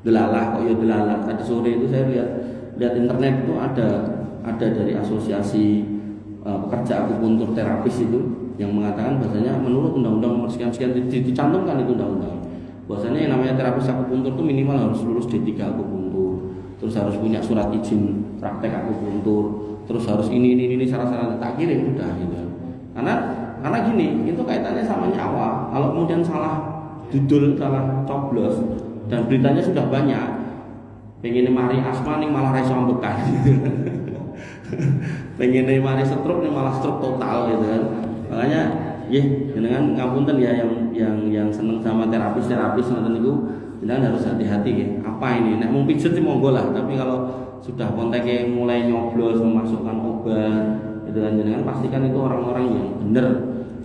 Delalah kok ya delalah. Tadi sore itu saya lihat internet itu ada dari asosiasi pekerja akupuntur terapis itu yang mengatakan bahasanya menurut undang-undang nomor sekian-sekian dicantumkan itu undang-undang. Bahwasanya yang namanya terapis akupuntur itu minimal harus lulus D3 akupuntur, terus harus punya surat izin praktek akupuntur, terus harus ini syarat-syarat tak kirim udah gitu. Karena gini, itu kaitannya sama nyawa. Kalau kemudian salah judul, salah coblos dan beritanya sudah banyak, pengen mari asma nih malah raiso ambekan gitu. Pengen mari stroke nih malah stroke total gitu kan. Makanya dengan ngapunten ya yang seneng sama terapis ngoten niku jenengan harus hati-hati ya. Apa ini? Nek mau pijet sih monggo lah, tapi kalau sudah kontaknya mulai nyoblos memasukkan obat itu kan jenengan pastikan itu orang-orang yang benar.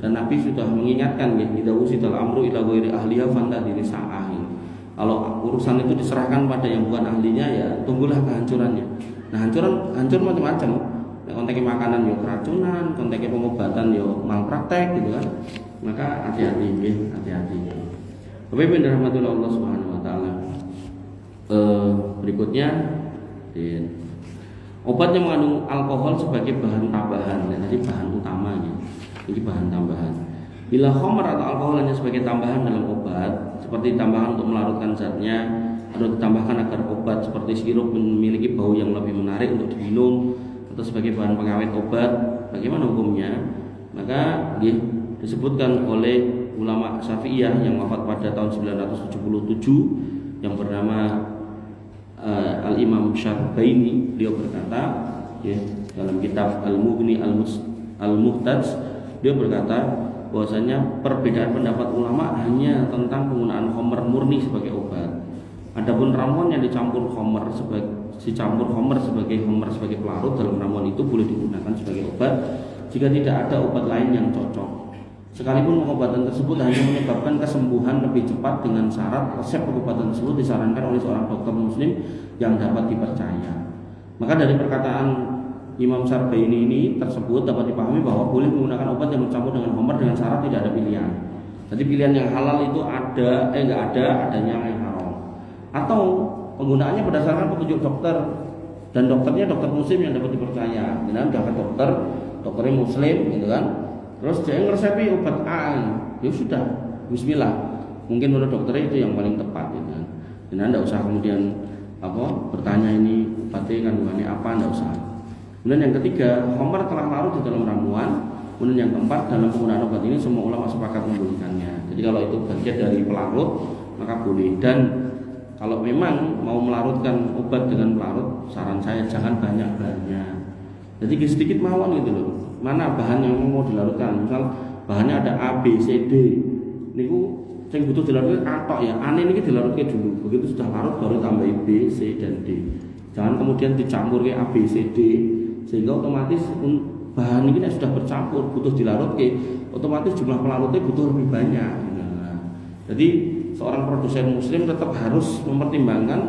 Dan Nabi sudah mengingatkan ya, idza usidal amru ila ghairi ahliha fantadiri sa'ah. Kalau urusan itu diserahkan pada yang bukan ahlinya ya tunggulah kehancurannya. Nah, hancur macam-macam. Konteksnya makanan yo keracunan, konteksnya pengobatan yo malpraktek gitu kan. Maka hati-hati. Bapak Ibu rahmatullah Allah Subhanahu wa taala. Berikutnya obat yang mengandung alkohol sebagai bahan tambahan, jadi bahan utamanya. Ini bahan tambahan. Bila khamr atau alkohol hanya sebagai tambahan dalam obat, seperti tambahan untuk melarutkan zatnya, atau ditambahkan agar obat seperti sirup memiliki bau yang lebih menarik untuk diminum, atau sebagai bahan pengawet obat, bagaimana hukumnya? Maka disebutkan oleh ulama Syafi'iyah yang wafat pada tahun 977 yang bernama Al-Imam Syarbaini. Beliau berkata dalam kitab Al-Mughni Al-Muhtaj, dia berkata bahwasanya perbedaan pendapat ulama hanya tentang penggunaan khamr murni sebagai obat. Adapun ramuan yang dicampur khamr sebagai pelarut dalam ramuan itu boleh digunakan sebagai obat jika tidak ada obat lain yang cocok. Sekalipun pengobatan tersebut hanya menyebabkan kesembuhan lebih cepat dengan syarat resep pengobatan tersebut disarankan oleh seorang dokter muslim yang dapat dipercaya. Maka dari perkataan Imam Syarbaini ini tersebut dapat dipahami bahwa boleh menggunakan obat yang bercampur dengan khamr dengan syarat tidak ada pilihan. Jadi pilihan yang halal itu adanya yang haram. Atau penggunaannya berdasarkan petunjuk dokter dan dokternya dokter muslim yang dapat dipercaya. Dengan dapat dokternya muslim gitu kan. Terus dia ngeresepi obat A, ya sudah, bismillah. Mungkin menurut dokternya itu yang paling tepat gitu kan. Dan Anda usah kemudian bertanya ini obatnya kandungannya apa, enggak usah. Kemudian yang ketiga, khamar telah larut di dalam ramuan. Kemudian yang keempat, dalam penggunaan obat ini semua ulama sepakat membolehkannya. Jadi kalau itu bagian dari pelarut maka boleh. Dan kalau memang mau melarutkan obat dengan pelarut, saran saya jangan banyak-banyak. Jadi sedikit mawon gitu loh. Mana bahan yang mau dilarutkan? Misal bahannya ada A, B, C, D. Niku yang butuh dilarutkan atok ya. Ane ini dilarutkan dulu. Begitu sudah larut baru tambah B, C, dan D. Jangan kemudian dicampur ke A, B, C, D. Sehingga otomatis bahan ini sudah bercampur, butuh dilarut ke, otomatis jumlah pelarutnya butuh lebih banyak. Nah, jadi seorang produsen muslim tetap harus mempertimbangkan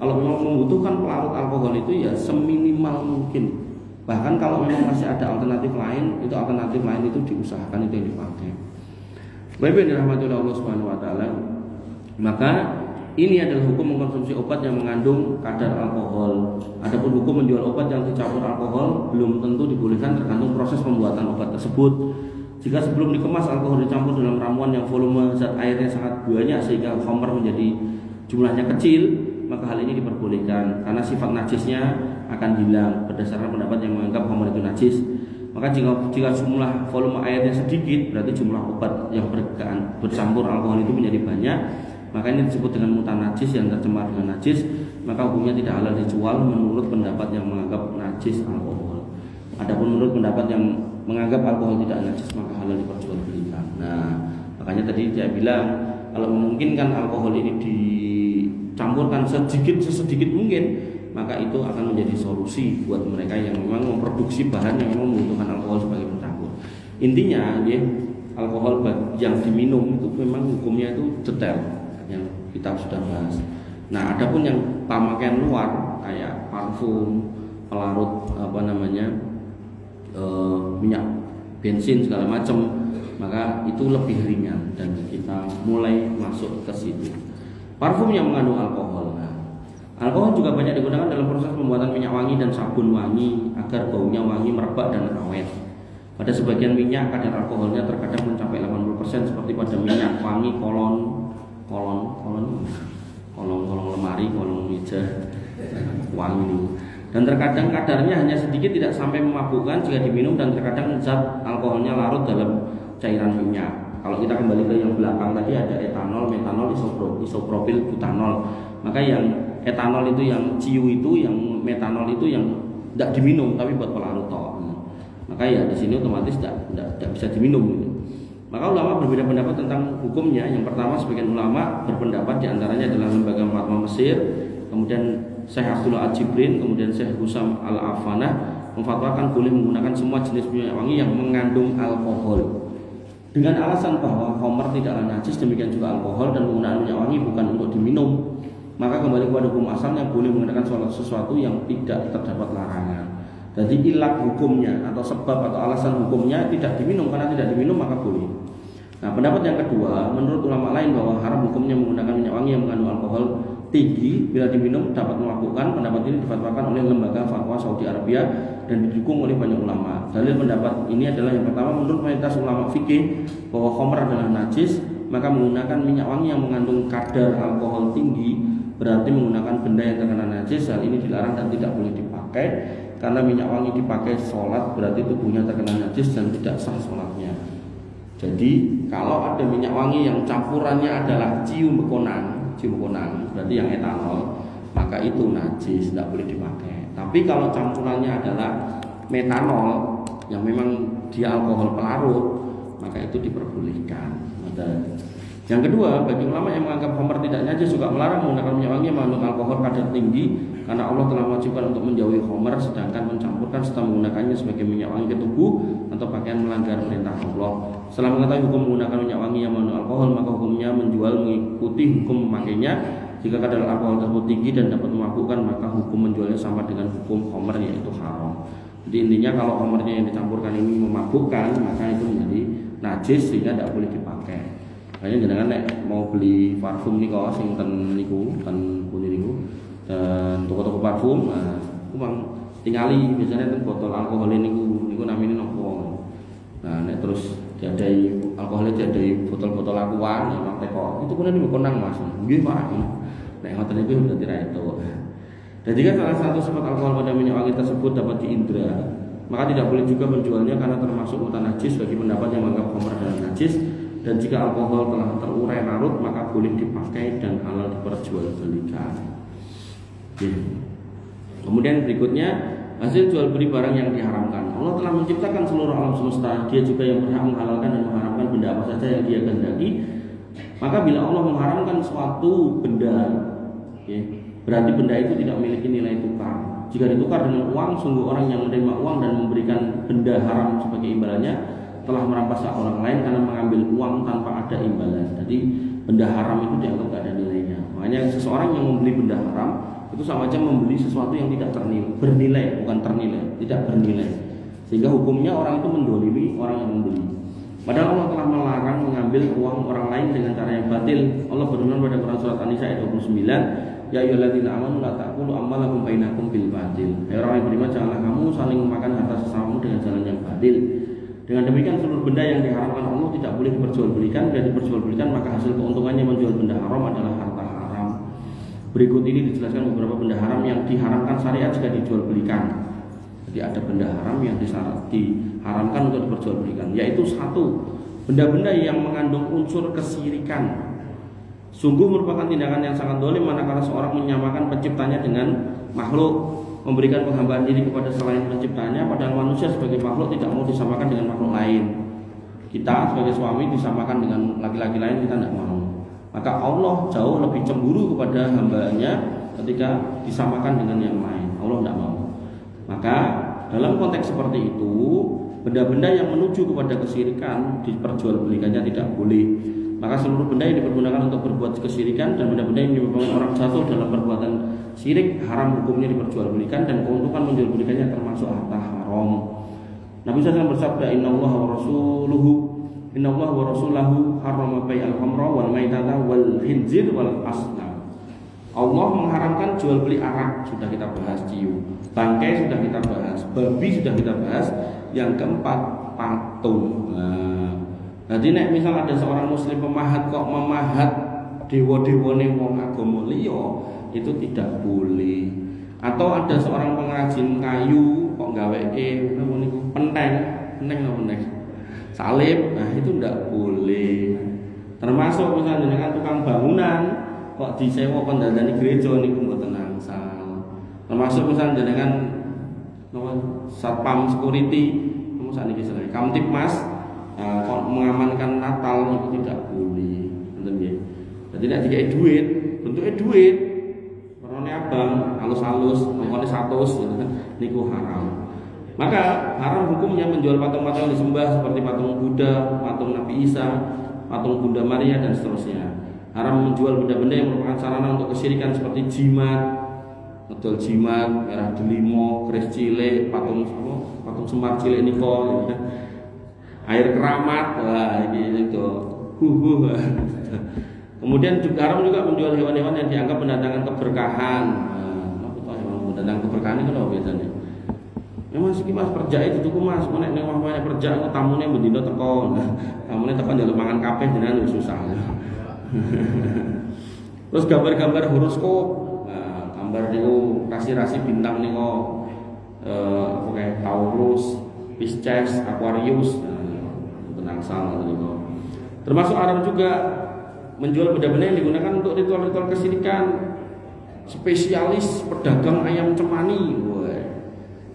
kalau memang membutuhkan pelarut alkohol itu ya seminimal mungkin. Bahkan kalau memang masih ada alternatif lain, itu alternatif lain itu diusahakan itu yang dipakai. Bapak yang dirahmati oleh Allah Subhanahu wa taala, maka ini adalah hukum mengkonsumsi obat yang mengandung kadar alkohol. Adapun hukum menjual obat yang dicampur alkohol belum tentu dibolehkan, tergantung proses pembuatan obat tersebut. Jika sebelum dikemas alkohol dicampur dalam ramuan yang volume zat airnya sangat banyak sehingga khamar menjadi jumlahnya kecil, maka hal ini diperbolehkan karena sifat najisnya akan hilang berdasarkan pendapat yang menganggap khamar itu najis. Maka jika jumlah volume airnya sedikit, berarti jumlah obat yang bercampur alkohol itu menjadi banyak. Maka ini disebut dengan mutanajis, yang tercemar dengan najis, maka hukumnya tidak halal dijual menurut pendapat yang menganggap najis alkohol. Adapun menurut pendapat yang menganggap alkohol tidak najis, maka halal diperjualbelikan. Nah, makanya tadi saya bilang kalau memungkinkan alkohol ini dicampurkan sesedikit mungkin, maka itu akan menjadi solusi buat mereka yang memang memproduksi bahan yang memang membutuhkan alkohol sebagai pencampur. Intinya, ya, alkohol yang diminum itu memang hukumnya itu detail yang kita sudah bahas. Nah, adapun yang pemakaian luar kayak parfum, pelarut minyak bensin segala macam, maka itu lebih ringan dan kita mulai masuk ke situ. Parfum yang mengandung alkohol. Nah, alkohol juga banyak digunakan dalam proses pembuatan minyak wangi dan sabun wangi agar baunya wangi, merebak dan awet. Pada sebagian minyak kadar alkoholnya terkadang mencapai 80% seperti pada minyak wangi kolon lemari, kolon meja wangi ini. Dan terkadang kadarnya hanya sedikit, tidak sampai memabukkan jika diminum, dan terkadang zat alkoholnya larut dalam cairan minyak. Kalau kita kembali ke yang belakang tadi ada etanol, metanol, isopropil, butanol. Maka yang etanol itu yang ciu itu, yang metanol itu yang tidak diminum tapi buat pelarut toh. Maka ya di sini otomatis tidak bisa diminum gitu. Maka ulama berbeda pendapat tentang hukumnya. Yang pertama, sebagian ulama berpendapat diantaranya adalah lembaga fatwa Mesir, kemudian Syekh Abdullah Al-Jibrin, kemudian Syekh Husam Al-Afanah memfatwakan boleh menggunakan semua jenis minyak wangi yang mengandung alkohol dengan alasan bahwa khamar tidaklah najis, demikian juga alkohol, dan penggunaan minyak wangi bukan untuk diminum. Maka kembali kepada hukum asalnya, boleh menggunakan sesuatu yang tidak terdapat larangan. Jadi ilat hukumnya atau sebab atau alasan hukumnya tidak diminum, karena tidak diminum maka boleh. Nah, pendapat yang kedua, menurut ulama lain bahwa haram hukumnya menggunakan minyak wangi yang mengandung alkohol tinggi bila diminum dapat memabukkan. Pendapat ini difatwakan oleh lembaga fatwa Saudi Arabia dan didukung oleh banyak ulama. Dalil pendapat ini adalah yang pertama, menurut mayoritas ulama fikih bahwa khamr adalah najis, maka menggunakan minyak wangi yang mengandung kadar alkohol tinggi berarti menggunakan benda yang terkena najis. Hal ini dilarang dan tidak boleh dipakai karena minyak wangi dipakai sholat berarti tubuhnya terkena najis dan tidak sah sholatnya. Jadi kalau ada minyak wangi yang campurannya adalah ciu bekonang berarti yang etanol, maka itu najis, tidak boleh dipakai. Tapi kalau campurannya adalah metanol yang memang dia alkohol pelarut, maka itu diperbolehkan. Yang kedua, bagi ulama yang menganggap khamr tidak najis juga melarang menggunakan minyak wangi yang mengandung alkohol kadar tinggi, karena Allah telah mewajibkan untuk menjauhi khamr, sedangkan mencampurkan serta menggunakannya sebagai minyak wangi ke tubuh atau pakaian melanggar perintah Allah. Setelah mengetahui hukum menggunakan minyak wangi yang mengandung alkohol, maka hukumnya menjual mengikuti hukum memakainya. Jika kadar alkohol tersebut tinggi dan dapat memabukkan, maka hukum menjualnya sama dengan hukum khamr, yaitu haram. Jadi intinya kalau khamrnya yang dicampurkan ini memabukkan, maka itu menjadi najis sehingga tidak boleh dipakai. Makanya jangan nek mau beli parfum niku sing ten niku, ten pundi niku, dan toko-toko parfum, nah, memang tingali biasanya ten botol alkohol niku namanya nopo. Nah, nek terus diadai alkoholnya diadai botol-botol aqua, memang teko. Itu kuwi niku konang Mas. Nggih, Pak. Nek ngoten niku berarti ra itu. Dan jika salah satu sifat alkohol pada minyak wangi tersebut dapat diindra, maka tidak boleh juga menjualnya karena termasuk mutanajis bagi pendapat yang menganggap khamr adalah najis. Dan jika alkohol telah terurai larut, maka boleh dipakai dan halal diperjualbelikan. Kemudian berikutnya, hasil jual beli barang yang diharamkan. Allah telah menciptakan seluruh alam semesta. Dia juga yang berhak menghalalkan dan mengharamkan benda apa saja yang Dia kehendaki. Maka bila Allah mengharamkan suatu benda, berarti benda itu tidak memiliki nilai tukar. Jika ditukar dengan uang, sungguh orang yang menerima uang dan memberikan benda haram sebagai imbalannya telah merampas hak orang lain karena mengambil uang tanpa ada imbalan. Jadi benda haram itu dianggap tidak ada nilainya. Makanya seseorang yang membeli benda haram itu sama aja membeli sesuatu yang tidak bernilai, bukan ternilai, tidak bernilai. Sehingga hukumnya orang itu mendolimi orang yang membeli. Padahal Allah telah melarang mengambil uang orang lain dengan cara yang batil. Allah berfirman pada Quran surat An-Nisa ayat 29, ya ayyuhalladzina amanu la ta'kulu amwalakum bainakum bil batil. Hai orang yang beriman, janganlah kamu saling memakan harta sesamamu dengan jalan yang batil. Dengan demikian seluruh benda yang diharamkan Allah tidak boleh diperjualbelikan. Bila diperjualbelikan maka hasil keuntungannya menjual benda haram adalah harta haram. Berikut ini dijelaskan beberapa benda haram yang diharamkan syariat jika dijualbelikan. Jadi ada benda haram yang diharamkan untuk diperjualbelikan, yaitu satu, benda-benda yang mengandung unsur kesyirikan. Sungguh merupakan tindakan yang sangat dolim manakala seorang menyamakan penciptanya dengan makhluk, memberikan penghambaan diri kepada selain penciptanya, padahal manusia sebagai makhluk tidak mau disamakan dengan makhluk lain. Kita sebagai suami disamakan dengan laki-laki lain, kita tidak mau. Maka Allah jauh lebih cemburu kepada hambanya ketika disamakan dengan yang lain. Allah tidak mau. Maka dalam konteks seperti itu, benda-benda yang menuju kepada kesyirikan diperjualbelikannya tidak boleh. Maka seluruh benda yang dipergunakan untuk berbuat kesyirikan dan benda-benda yang menyebabkan orang jatuh dalam perbuatan syirik haram hukumnya diperjualbelikan dan keuntungan menjualbelikannya termasuk harta haram. Nabi SAW bersabda, Innallaha wa rasulahu harrama bai'al khamra wal maitata wal khinzir wal asnam. Allah mengharamkan jual beli arak, sudah kita bahas, ciu, bangkai sudah kita bahas, babi sudah kita bahas. Yang keempat, patung. Jadi nek misal ada seorang muslim pemahat kok memahat dewa-dewane wong agama liya, itu tidak boleh. Atau ada seorang pengrajin kayu kok gaweke penteng, salib, nah itu tidak boleh. Termasuk misalnya dengan tukang bangunan kok disewa pendandani gereja niku mboten angsal. Termasuk misalnya dengan satpam security, sakniki sedaya Kamtibmas kok mengamankan Natal itu tidak boleh. Ngoten nggih. Dadi nek dikai duit, bentuke duit, warnane abang, halus-halus, mongkone 100 niku haram. Maka haram hukumnya menjual patung-patung yang disembah seperti patung Buddha, patung Nabi Isa, patung Bunda Maria dan seterusnya. Haram menjual benda-benda yang merupakan sarana untuk kesyirikan seperti jimat, ngedol jimat, merah delimo, keris cilik, patung Semar cilik niko, air keramat, wah ini itu. Kemudian juga haram juga menjual hewan-hewan yang dianggap mendatangkan keberkahan. Apa tuh hewan mendatangkan keberkahan itu apa biasanya? Memang sih mas perjak itu tuh mas, mana nih wah perjak tamunya bendino teko, tamunya teko jalur mangan kabeh jenengan susah. Terus gambar-gambar horoskop, gambar niku rasi-rasi bintang niku kayak Taurus, Pisces, Aquarius, tenang sama niku. Termasuk haram juga menjual benda-benda yang digunakan untuk ritual-ritual kesyirikan. Spesialis pedagang ayam cemani,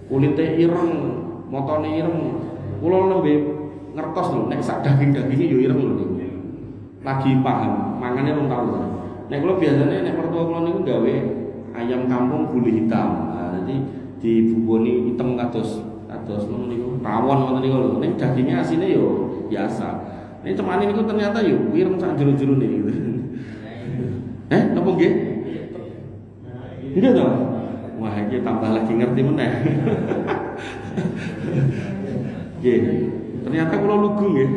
kulitnya ireng, motone ireng. Kula nembe ngertos lho, nek sak daging-daginge yo ireng lho niku. Lagi paham, mangannya rong tahu. Nek kula biasanya nek mertua kula niku gawe ayam kampung bulu hitam. Nah, jadi dibuboni hitam kados ngono niku. Rawon ngoten niku lho. Nek dagingnya asine yo biasa. Nek cemani niku ternyata yo ireng sak jero-jerone gitu. Napa nggih? Nggih to? Wah, iki tambah lagi ngerti meneh. Nggih. Ternyata kula lugu nggih.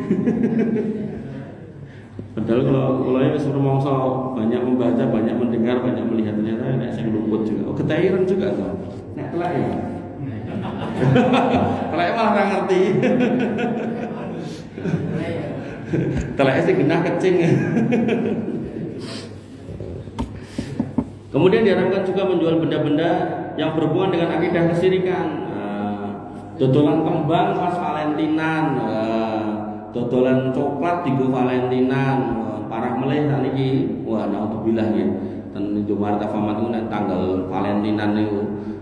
Padahal kalau ya suruh mongso banyak membaca, banyak mendengar, banyak melihat, ternyata nek sing luput juga. Oh, ketairan juga tuh. Nek telak ya. Telak malah ora ngerti. Telak sing genah kecing. Kemudian diharamkan juga menjual benda-benda yang berhubungan dengan akidah kesyirikan. Dodolan kembang pas Valentinan, dodolan coklat digo Valentinan, parah meleh sakniki. Wah, naudzubillah ya. Ten Indomaret Alfamart niku nek tanggal Valentinan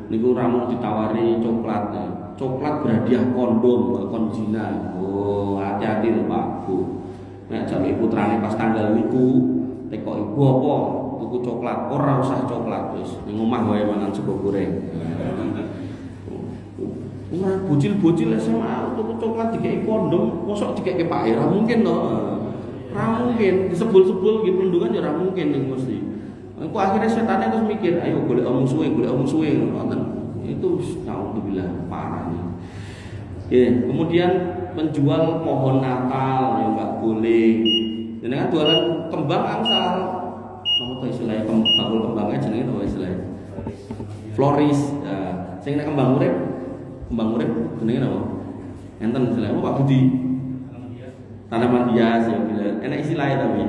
niku ramun ditawari coklat. Coklat berhadiah kondom, konjina. Oh, hati-hati lho Pak Bu. Nek jare putrane pas tanggal niku tekok ibu apa tuku coklat, ora usah coklat wis ning omah wae mangan sego goreng. Ora bocil-bocil SMA tuku coklat dikeki kondom, mosok dikeki Pak Era mungkin to. Ora mungkin, disebul-sebul gitu ndungan ya ora mungkin ning mesti. Engko akhirnya setannya terus mikir, ayo golek musuhe ngoten. Itu naudzubillah parah nih. Oke, kemudian menjual pohon Natal yang enggak boleh. Jenengan jualan kembang angsal. Napa to istilahnya bakul kembangnya jenenge napa istilahnya? Floris. Nah, sing nek kembang urip jenenge napa? Enten istilahnya Pak Budi. Tanaman hias ya bila enak istilahnya tapi.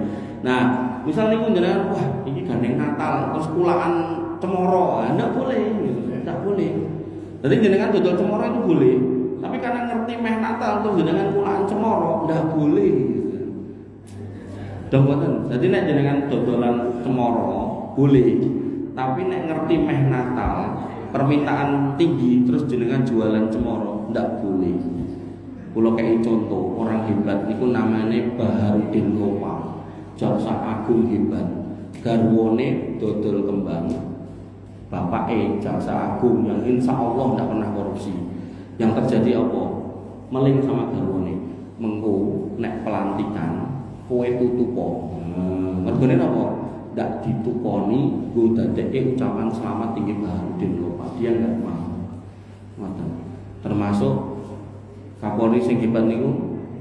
Nah, misal niku jenengan wah iki gandeng Natal terus kulaan cemoro, enggak boleh gitu. Enggak boleh. Jadi jenengan dodol cemoro itu boleh, tapi karena ngerti meh Natal terus jenengan kulaan cemoro, enggak boleh. Dongkoten. Jadi nek jenengan dodolan cemoro boleh, tapi nek ngerti meh Natal, permintaan tinggi terus jenengan jualan cemoro, enggak boleh. Kula kei contoh, orang hebat niku namanya Baharudin Lopa. Jaksa Agung hebat. Garwone dodol kembang. Bapake jaksa agung yang insya Allah tidak pernah korupsi. Yang terjadi apa? Meling sama garwone. Mengko nek pelantikan kowe tutupo. Mergone apa? Ndak dituponi nggo dadeke ucapan selamat tinggi Baharudin Lopa. Dia enggak mau. Ngoten. Termasuk Kapolri sing hebat niku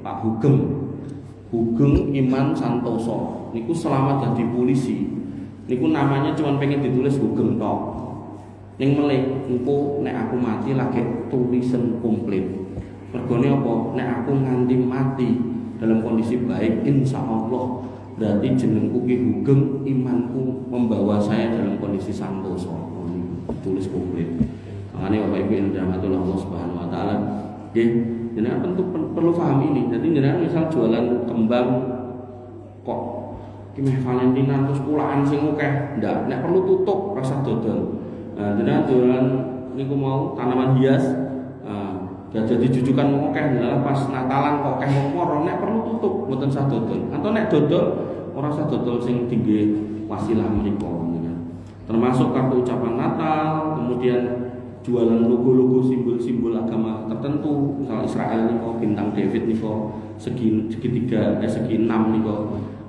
Pak Hugeng Iman Santoso. Niku selama jadi polisi. Niku namanya cuma pengen ditulis Hugeng tok. Ning melih engko nek aku mati lagi tulisan komplit. Mergone apa? Nek aku nganti mati dalam kondisi baik insya Allah berarti jenengku Ki Hugeng, imanku membawa saya dalam kondisi santoso. Tulis komplit. Makanya Bapak Ibu yang dirahmati Allah Subhanahu wa taala, nggih, jenengan perlu paham ini. Jadi jenengan misal jualan kembang kok kimeh Valentinan terus kulaan sing akeh, ndak, nek perlu tutup rasa dodol. Nah, jenengan jualan niku mau tanaman hias, jadi jujukan akeh, adalah pas Natalan kok akeh moro, nek perlu tutup mboten sah dodol. Atau nek dodol ora sah dodol sing tinggi wasilah menika. Termasuk kartu ucapan Natal, kemudian jualan logo-logo simbol-simbol agama tertentu, misal Israel niko bintang David niko segi 6 niko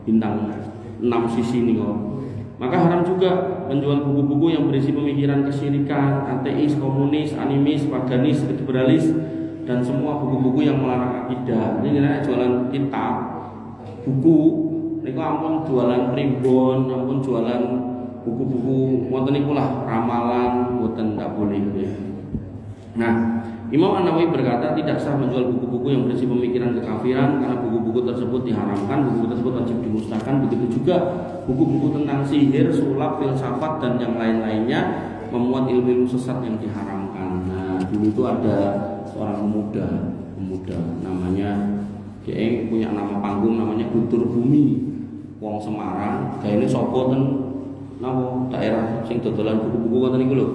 bintang 6 sisi niko. Maka haram juga menjual buku-buku yang berisi pemikiran kesyirikan, ateis, komunis, animis, paganis, liberalis, dan semua buku-buku yang melarang akidah. Ini jenenge jualan kitab, buku, niku ampun jualan primbon, ampun jualan buku-buku wonten niku lah ramalan mboten ndak boleh. Nah, Imam An-Nawawi berkata tidak sah menjual buku-buku yang berisi pemikiran kekafiran karena buku-buku tersebut diharamkan, buku tersebut wajib dimusnahkan. Begitu juga buku-buku tentang sihir, sulap, filsafat dan yang lain-lainnya memuat ilmu sesat yang diharamkan. Nah, dulu itu ada seorang pemuda namanya dia punya nama panggung namanya Guntur Bumi, wong Semarang. Gayane sapa ten napa daerah sing dodolan buku-buku ngoten niku lho.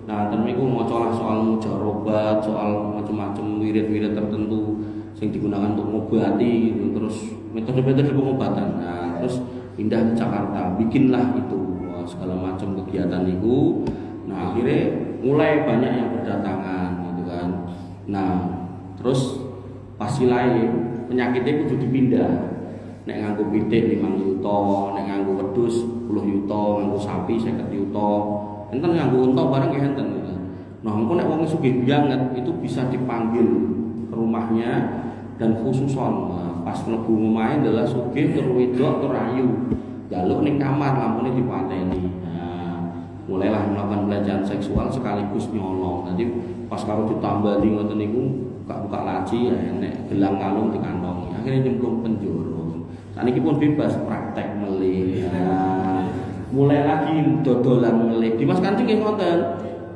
Nah, ten niku maca soal mujarobat, soal macam-macam wirid-wirid tertentu yang digunakan untuk mengobati gitu. Terus metode-metode pengobatan. Nah, terus pindah ke Jakarta, bikinlah itu segala macam kegiatan itu. Nah, akhirnya mulai banyak yang berdatangan gitu kan. Nah, terus pasti lain penyakitnya kudu dipindah. Nek nganggo pitik 5 yuta, nek nganggo wedhus 10 yuta, nganggo sapi 50 yuta. Enten nganggo unta bareng ya enten gitu. Nah, engko nek wong sugih banget itu bisa dipanggil ke rumahnya dan khususon pas mlebu omahe adalah sugih tur wedok tur ayu. Jaluk ning kamar lampune dipateni. Nah, mulailah melakukan pelecehan seksual sekaligus nyolong. Nanti pas karo ditambali ngoten niku buka laci ya nek gelang kalung dikantongi. Akhirnya nyemplung penjara. Saniki pun bebas praktek melih. Nah, mulai lagi dodolan melih. Di Mas Kanjeng nggih ngoten.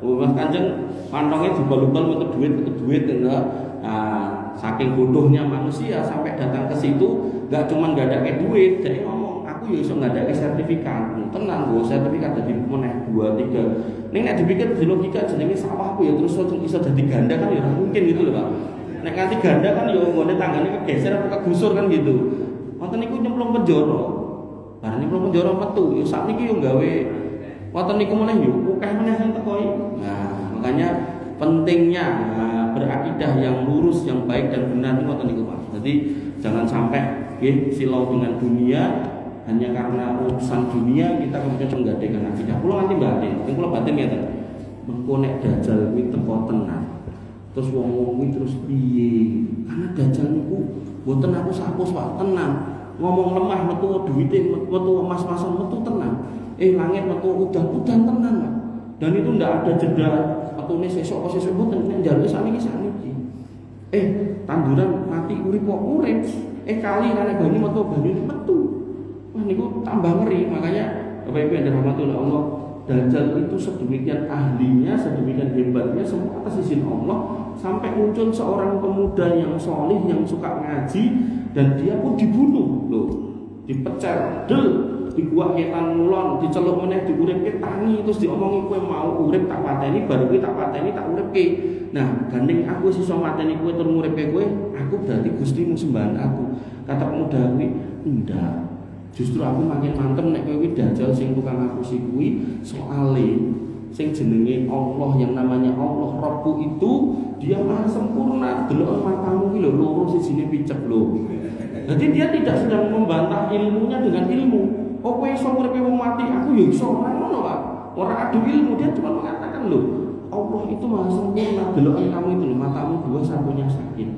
Mas Kanjeng kantongnya dibal-bal untuk duit enggak. Nah, saking bodohnya manusia sampai datang ke situ enggak cuma enggak ada duit, jadi ngomong aku ya iso enggak ada sertifikat. Tenang, go sertifikat dadi meneh 2 3. Ning nek dipikir di logika jenenge sawahku ya terus iso dadi ganda kan ya mungkin gitu loh, Pak. Nek nganti ganda kan ya nggone tanggane kegeser apa kegusur kan gitu. Wonten niku nyemplung penjara. Bareng nyemplung penjara metu, ya sakniki yo gawe wonten niku meneh yo akeh meneh sing teko. Nah, makanya pentingnya berakidah yang lurus, yang baik dan benar itu ngoten niku, Pak. Jadi jangan sampai nggih silau dengan dunia hanya karena urusan dunia kita kemudian menggadekan akidah. Kula nganti batin, sing kula batin ngeten. Mengko nek dajal kuwi teko tenan. Terus wong-wong kuwi terus piye? Karena dajal niku mboten aku sapus Pak, tenang. Ngomong lemah metu duwite, metu emas-emasan metu tenang. Langit metu udan-udan tenang, Pak. Dan itu ndak ada jeda metune sesuk apa sesuk mboten nek njaluk sakniki. Tanduran mati urip kok urip. Kali lan banyu metu. Wah niku tambah ngeri. Makanya Bapak Ibu yang dirahmati oleh Allah, Dajjal itu sedemikian ahlinya, sedemikian hebatnya semua atas izin Allah sampai muncul seorang pemuda yang solih, yang suka ngaji, dan dia pun dibunuh loh, dipecel, dibuat ketan ngulon, diceluk meneh, diuripke tangi, terus diomongi kowe mau urip tak pateni, baru kowe tak pateni tak uripke. Nah, gandeng aku sisa mateni kowe tur nguripke kowe, aku berarti Gustimu sembahan aku. Kata pemuda kuwi, ndak. Justru aku makin mantem nek kowe Dajjal sing tukang ngapusi kuwi soale sing jenenge Allah yang namanya Allah Rabbu itu dia maha sempurna. Delok matamu ki lho loro sijine picek lho. Jadi dia tidak sedang membantah ilmunya dengan ilmu. Oh kowe iso nguripe wong mati, aku ya iso ngono, Pak. Ora adu ilmu, dia cuma mengatakan lho, Allah itu maha sempurna. Delok kamu itu lho, matamu dua satunya sakit.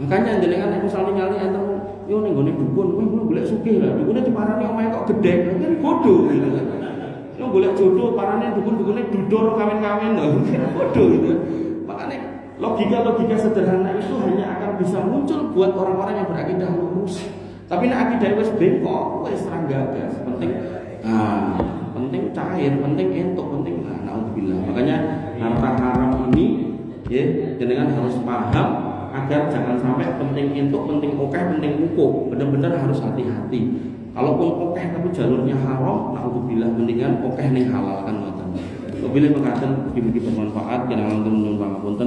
Makanya jenengan nek misale nyali enten yo ning gone dukun, kowe kudu golek sugih lah. Dukune diparani omahe kok gedhe, kan bodoh gitu kan. Yo golek jodoh parane dukun-dukune dudor kawin-kawin lho. Bodoh gitu. Makanya logika sederhana itu hanya akan bisa muncul buat orang-orang yang berakidah lurus. Tapi nek akidah wis bengkok, wis ora gagas. Penting cair, penting entuk, penting naudzubillah. Makanya harta haram ini ya jenengan harus paham agar jangan sampai penting entuk, penting okeh, penting ukuk. Benar-benar harus hati-hati. Kalaupun okeh tapi jalurnya haram, naudzubillah, mendingan okeh ning halal kan ngoten. Wabillahi makaten mugi-mugi bermanfaat. Kira-kira nuwun pangapunten.